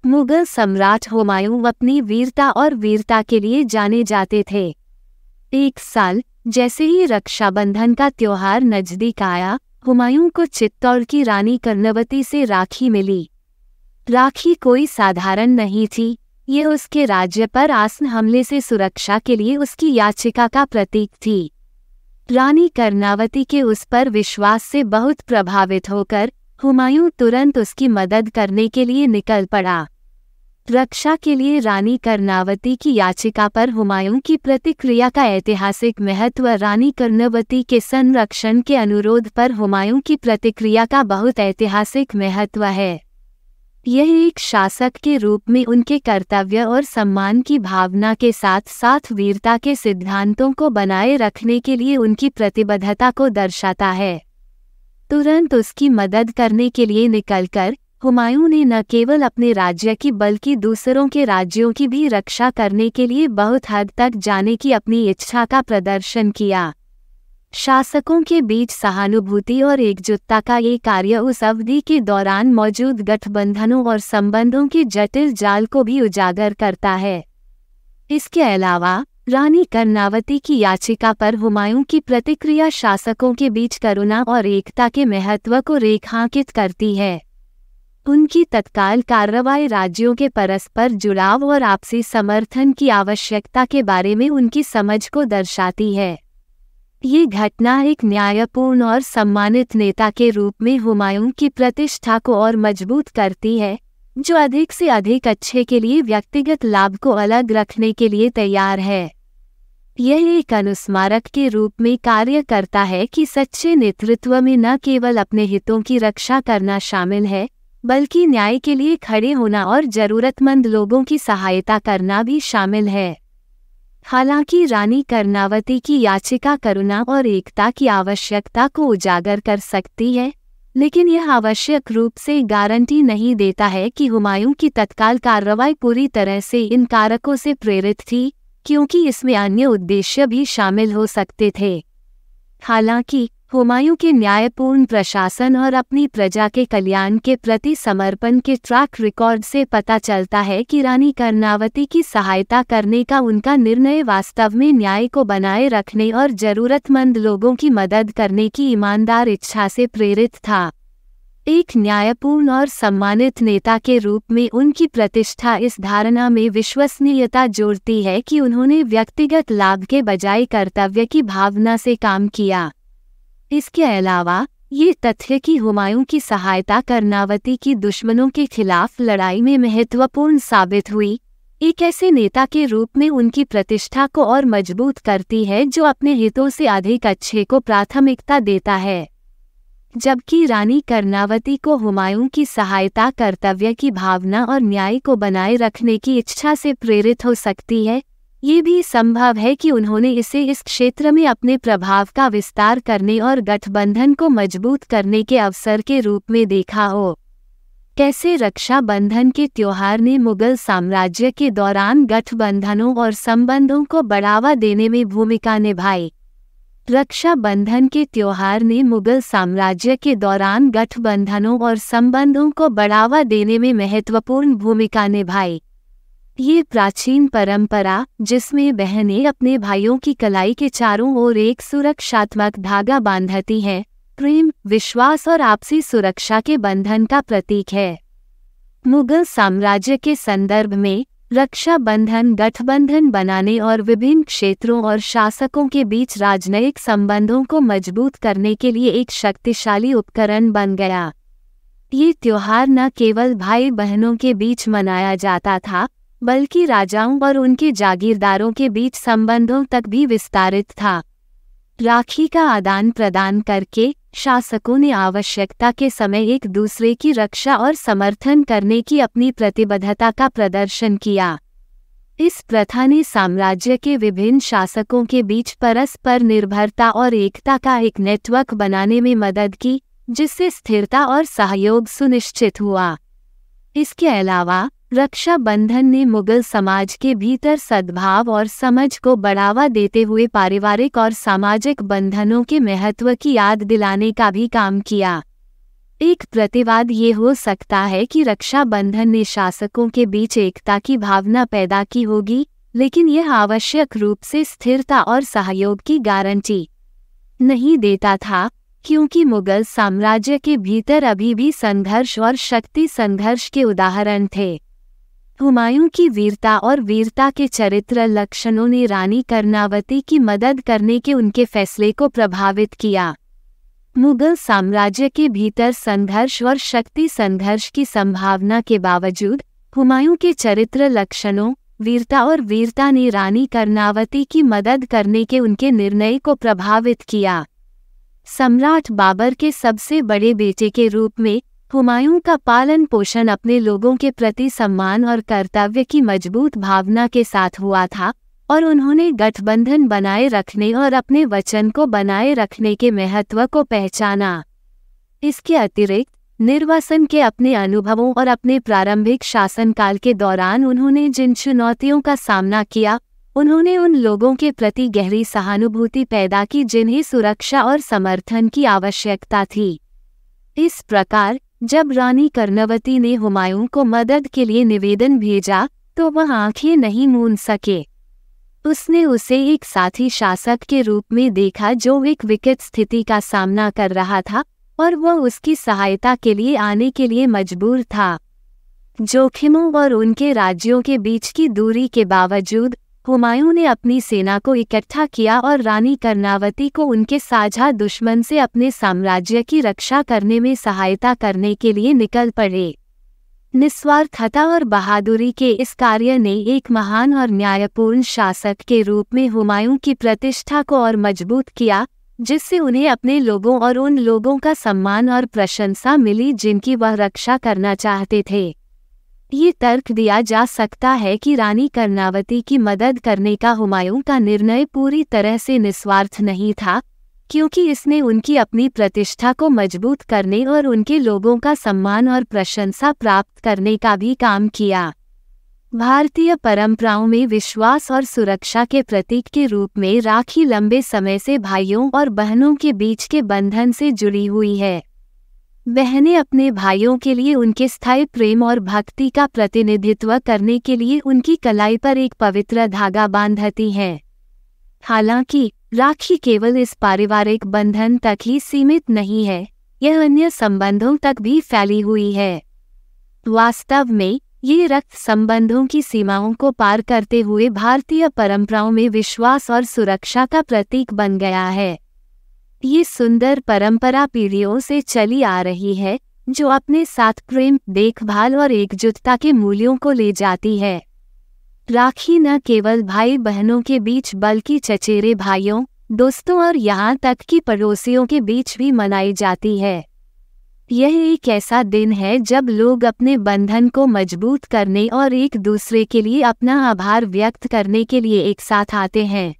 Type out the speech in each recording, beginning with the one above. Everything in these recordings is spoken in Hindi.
मुगल सम्राट हुमायूं अपनी वीरता और वीरता के लिए जाने जाते थे। एक साल जैसे ही रक्षाबंधन का त्योहार नजदीक आया, हुमायूं को चित्तौड़ की रानी कर्णवती से राखी मिली। राखी कोई साधारण नहीं थी, ये उसके राज्य पर आसन हमले से सुरक्षा के लिए उसकी याचिका का प्रतीक थी। रानी कर्णावती के उस पर विश्वास से बहुत प्रभावित होकर हुमायूं तुरंत उसकी मदद करने के लिए निकल पड़ा। रक्षा के लिए रानी कर्णावती की याचिका पर हुमायूं की प्रतिक्रिया का ऐतिहासिक महत्व। रानी कर्णावती के संरक्षण के अनुरोध पर हुमायूं की प्रतिक्रिया का बहुत ऐतिहासिक महत्व है। यह एक शासक के रूप में उनके कर्तव्य और सम्मान की भावना के साथ साथ वीरता के सिद्धांतों को बनाए रखने के लिए उनकी प्रतिबद्धता को दर्शाता है। तुरंत उसकी मदद करने के लिए निकलकर हुमायूं ने न केवल अपने राज्य की बल्कि दूसरों के राज्यों की भी रक्षा करने के लिए बहुत हद तक जाने की अपनी इच्छा का प्रदर्शन किया। शासकों के बीच सहानुभूति और एकजुटता का ये कार्य उस अवधि के दौरान मौजूद गठबंधनों और संबंधों के जटिल जाल को भी उजागर करता है। इसके अलावा रानी कर्णावती की याचिका पर हुमायूं की प्रतिक्रिया शासकों के बीच करुणा और एकता के महत्व को रेखांकित करती है। उनकी तत्काल कार्रवाई राज्यों के परस्पर जुड़ाव और आपसी समर्थन की आवश्यकता के बारे में उनकी समझ को दर्शाती है। ये घटना एक न्यायपूर्ण और सम्मानित नेता के रूप में हुमायूं की प्रतिष्ठा को और मजबूत करती है, जो अधिक से अधिक अच्छे के लिए व्यक्तिगत लाभ को अलग रखने के लिए तैयार है। यह एक अनुस्मारक के रूप में कार्य करता है कि सच्चे नेतृत्व में न केवल अपने हितों की रक्षा करना शामिल है, बल्कि न्याय के लिए खड़े होना और जरूरतमंद लोगों की सहायता करना भी शामिल है। हालांकि रानी कर्णावती की याचिका करुणा और एकता की आवश्यकता को उजागर कर सकती है, लेकिन यह आवश्यक रूप से गारंटी नहीं देता है कि हुमायूं की तत्काल कार्रवाई पूरी तरह से इन कारकों से प्रेरित थी, क्योंकि इसमें अन्य उद्देश्य भी शामिल हो सकते थे। हालांकि हुमायूं के न्यायपूर्ण प्रशासन और अपनी प्रजा के कल्याण के प्रति समर्पण के ट्रैक रिकॉर्ड से पता चलता है कि रानी कर्णावती की सहायता करने का उनका निर्णय वास्तव में न्याय को बनाए रखने और जरूरतमंद लोगों की मदद करने की ईमानदार इच्छा से प्रेरित था। एक न्यायपूर्ण और सम्मानित नेता के रूप में उनकी प्रतिष्ठा इस धारणा में विश्वसनीयता जोड़ती है कि उन्होंने व्यक्तिगत लाभ के बजाय कर्तव्य की भावना से काम किया। इसके अलावा ये तथ्य कि हुमायूं की सहायता कर्णावती की दुश्मनों के खिलाफ लड़ाई में महत्वपूर्ण साबित हुई, एक ऐसे नेता के रूप में उनकी प्रतिष्ठा को और मजबूत करती है जो अपने हितों से अधिक अच्छे को प्राथमिकता देता है। जबकि रानी कर्णावती को हुमायूं की सहायता कर्तव्य की भावना और न्याय को बनाए रखने की इच्छा से प्रेरित हो सकती है, ये भी संभव है कि उन्होंने इसे इस क्षेत्र में अपने प्रभाव का विस्तार करने और गठबंधन को मजबूत करने के अवसर के रूप में देखा हो। कैसे रक्षाबंधन के त्योहार ने मुगल साम्राज्य के दौरान गठबंधनों और संबंधों को बढ़ावा देने में भूमिका निभाई। रक्षाबंधन के त्योहार ने मुगल साम्राज्य के दौरान गठबंधनों और संबंधों को बढ़ावा देने में महत्वपूर्ण भूमिका निभाई। ये प्राचीन परंपरा, जिसमें बहनें अपने भाइयों की कलाई के चारों ओर एक सुरक्षात्मक धागा बांधती हैं, प्रेम, विश्वास और आपसी सुरक्षा के बंधन का प्रतीक है। मुगल साम्राज्य के संदर्भ में रक्षाबंधन गठबंधन बनाने और विभिन्न क्षेत्रों और शासकों के बीच राजनयिक संबंधों को मजबूत करने के लिए एक शक्तिशाली उपकरण बन गया। ये त्योहार न केवल भाई बहनों के बीच मनाया जाता था, बल्कि राजाओं और उनके जागीरदारों के बीच संबंधों तक भी विस्तारित था। राखी का आदान प्रदान करके शासकों ने आवश्यकता के समय एक दूसरे की रक्षा और समर्थन करने की अपनी प्रतिबद्धता का प्रदर्शन किया। इस प्रथा ने साम्राज्य के विभिन्न शासकों के बीच परस्पर निर्भरता और एकता का एक नेटवर्क बनाने में मदद की, जिससे स्थिरता और सहयोग सुनिश्चित हुआ। इसके अलावा रक्षाबंधन ने मुगल समाज के भीतर सद्भाव और समझ को बढ़ावा देते हुए पारिवारिक और सामाजिक बंधनों के महत्व की याद दिलाने का भी काम किया। एक प्रतिवाद ये हो सकता है कि रक्षाबंधन ने शासकों के बीच एकता की भावना पैदा की होगी, लेकिन यह आवश्यक रूप से स्थिरता और सहयोग की गारंटी नहीं देता था, क्योंकि मुगल साम्राज्य के भीतर अभी भी संघर्ष और शक्ति संघर्ष के उदाहरण थे। हुमायूं की वीरता और वीरता के चरित्र लक्षणों ने रानी कर्णावती की मदद करने के उनके फैसले को प्रभावित किया। मुगल साम्राज्य के भीतर संघर्ष और शक्ति संघर्ष की संभावना के बावजूद हुमायूं के चरित्र लक्षणों, वीरता और वीरता ने रानी कर्णावती की मदद करने के उनके निर्णय को प्रभावित किया। सम्राट बाबर के सबसे बड़े बेटे के रूप में हुमायूं का पालन पोषण अपने लोगों के प्रति सम्मान और कर्तव्य की मजबूत भावना के साथ हुआ था, और उन्होंने गठबंधन बनाए रखने और अपने वचन को बनाए रखने के महत्व को पहचाना। इसके अतिरिक्त निर्वासन के अपने अनुभवों और अपने प्रारंभिक शासनकाल के दौरान उन्होंने जिन चुनौतियों का सामना किया, उन्होंने उन लोगों के प्रति गहरी सहानुभूति पैदा की जिन्हें सुरक्षा और समर्थन की आवश्यकता थी। इस प्रकार जब रानी कर्णावती ने हुमायूं को मदद के लिए निवेदन भेजा तो वह आंखें नहीं मूंद सके। उसने उसे एक साथी शासक के रूप में देखा जो एक विकट स्थिति का सामना कर रहा था, और वह उसकी सहायता के लिए आने के लिए मजबूर था। जोखिमों और उनके राज्यों के बीच की दूरी के बावजूद हुमायूं ने अपनी सेना को इकट्ठा किया और रानी कर्णावती को उनके साझा दुश्मन से अपने साम्राज्य की रक्षा करने में सहायता करने के लिए निकल पड़े। निस्वार्थता और बहादुरी के इस कार्य ने एक महान और न्यायपूर्ण शासक के रूप में हुमायूं की प्रतिष्ठा को और मजबूत किया, जिससे उन्हें अपने लोगों और उन लोगों का सम्मान और प्रशंसा मिली जिनकी वह रक्षा करना चाहते थे। ये तर्क दिया जा सकता है कि रानी कर्णावती की मदद करने का हुमायूं का निर्णय पूरी तरह से निस्वार्थ नहीं था, क्योंकि इसने उनकी अपनी प्रतिष्ठा को मजबूत करने और उनके लोगों का सम्मान और प्रशंसा प्राप्त करने का भी काम किया। भारतीय परंपराओं में विश्वास और सुरक्षा के प्रतीक के रूप में राखी लंबे समय से भाइयों और बहनों के बीच के बंधन से जुड़ी हुई है। बहनें अपने भाइयों के लिए उनके स्थायी प्रेम और भक्ति का प्रतिनिधित्व करने के लिए उनकी कलाई पर एक पवित्र धागा बांधती हैं। हालांकि राखी केवल इस पारिवारिक बंधन तक ही सीमित नहीं है, यह अन्य संबंधों तक भी फैली हुई है। वास्तव में ये रक्त संबंधों की सीमाओं को पार करते हुए भारतीय परंपराओं में विश्वास और सुरक्षा का प्रतीक बन गया है। ये सुंदर परंपरा पीढ़ियों से चली आ रही है, जो अपने साथ प्रेम, देखभाल और एकजुटता के मूल्यों को ले जाती है। राखी न केवल भाई बहनों के बीच बल्कि चचेरे भाइयों, दोस्तों और यहाँ तक कि पड़ोसियों के बीच भी मनाई जाती है। यह एक ऐसा दिन है जब लोग अपने बंधन को मजबूत करने और एक दूसरे के लिए अपना आभार व्यक्त करने के लिए एक साथ आते हैं।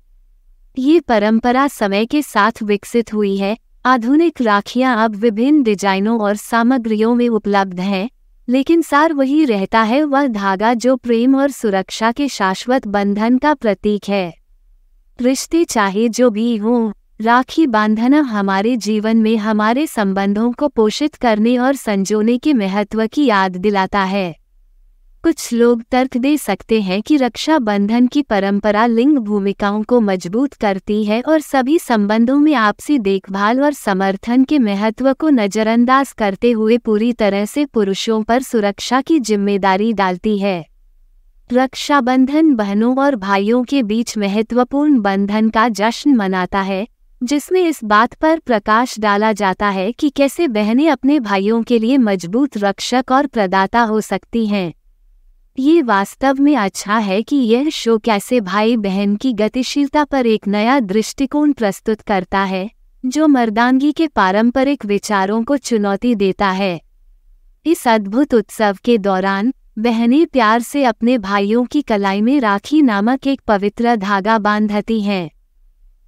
ये परंपरा समय के साथ विकसित हुई है। आधुनिक राखियां अब विभिन्न डिजाइनों और सामग्रियों में उपलब्ध हैं, लेकिन सार वही रहता है, वह धागा जो प्रेम और सुरक्षा के शाश्वत बंधन का प्रतीक है। रिश्ते चाहे जो भी हों, राखी बांधना हमारे जीवन में हमारे संबंधों को पोषित करने और संजोने के महत्व की याद दिलाता है। कुछ लोग तर्क दे सकते हैं कि रक्षाबंधन की परंपरा लिंग भूमिकाओं को मजबूत करती है और सभी संबंधों में आपसी देखभाल और समर्थन के महत्व को नजरअंदाज करते हुए पूरी तरह से पुरुषों पर सुरक्षा की जिम्मेदारी डालती है। रक्षाबंधन बहनों और भाइयों के बीच महत्वपूर्ण बंधन का जश्न मनाता है, जिसमें इस बात पर प्रकाश डाला जाता है कि कैसे बहनें अपने भाइयों के लिए मजबूत रक्षक और प्रदाता हो सकती हैं। ये वास्तव में अच्छा है कि यह शो कैसे भाई बहन की गतिशीलता पर एक नया दृष्टिकोण प्रस्तुत करता है, जो मर्दानगी के पारंपरिक विचारों को चुनौती देता है। इस अद्भुत उत्सव के दौरान बहनें प्यार से अपने भाइयों की कलाई में राखी नामक एक पवित्र धागा बांधती हैं।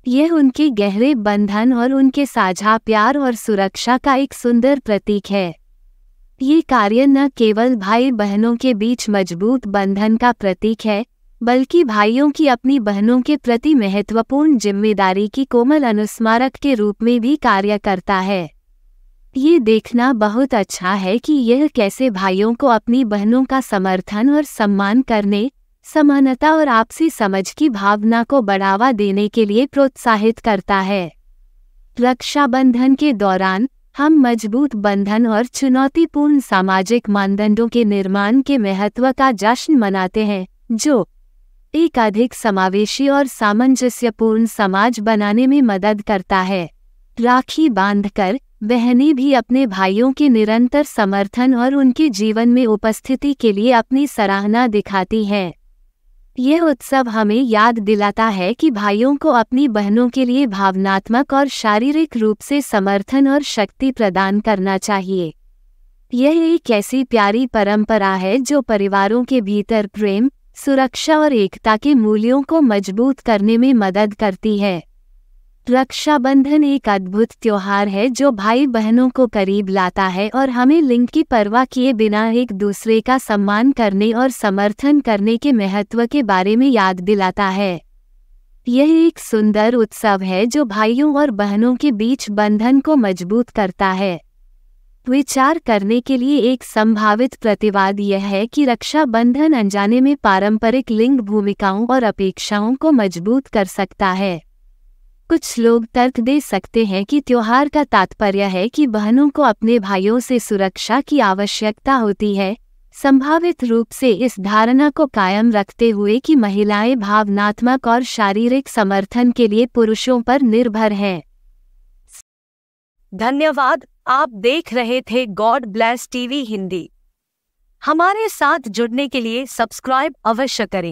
यह उनके गहरे बंधन और उनके साझा प्यार और सुरक्षा का एक सुंदर प्रतीक है। ये कार्य न केवल भाई बहनों के बीच मजबूत बंधन का प्रतीक है, बल्कि भाइयों की अपनी बहनों के प्रति महत्वपूर्ण जिम्मेदारी की कोमल अनुस्मारक के रूप में भी कार्य करता है। ये देखना बहुत अच्छा है कि यह कैसे भाइयों को अपनी बहनों का समर्थन और सम्मान करने, समानता और आपसी समझ की भावना को बढ़ावा देने के लिए प्रोत्साहित करता है। रक्षाबंधन के दौरान हम मजबूत बंधन और चुनौतीपूर्ण सामाजिक मानदंडों के निर्माण के महत्व का जश्न मनाते हैं, जो एक अधिक समावेशी और सामंजस्यपूर्ण समाज बनाने में मदद करता है। राखी बांधकर बहनें भी अपने भाइयों के निरंतर समर्थन और उनके जीवन में उपस्थिति के लिए अपनी सराहना दिखाती हैं। यह उत्सव हमें याद दिलाता है कि भाइयों को अपनी बहनों के लिए भावनात्मक और शारीरिक रूप से समर्थन और शक्ति प्रदान करना चाहिए। यह एक ऐसी प्यारी परंपरा है जो परिवारों के भीतर प्रेम, सुरक्षा और एकता के मूल्यों को मजबूत करने में मदद करती है। रक्षाबंधन एक अद्भुत त्योहार है जो भाई बहनों को करीब लाता है और हमें लिंग की परवाह किए बिना एक दूसरे का सम्मान करने और समर्थन करने के महत्व के बारे में याद दिलाता है। यह एक सुंदर उत्सव है जो भाइयों और बहनों के बीच बंधन को मजबूत करता है। विचार करने के लिए एक संभावित प्रतिवाद यह है कि रक्षाबंधन अनजाने में पारंपरिक लिंग भूमिकाओं और अपेक्षाओं को मजबूत कर सकता है। कुछ लोग तर्क दे सकते हैं कि त्योहार का तात्पर्य है कि बहनों को अपने भाइयों से सुरक्षा की आवश्यकता होती है, संभावित रूप से इस धारणा को कायम रखते हुए कि महिलाएं भावनात्मक और शारीरिक समर्थन के लिए पुरुषों पर निर्भर हैं। धन्यवाद। आप देख रहे थे गॉड ब्लेस टीवी हिंदी। हमारे साथ जुड़ने के लिए सब्सक्राइब अवश्य करें।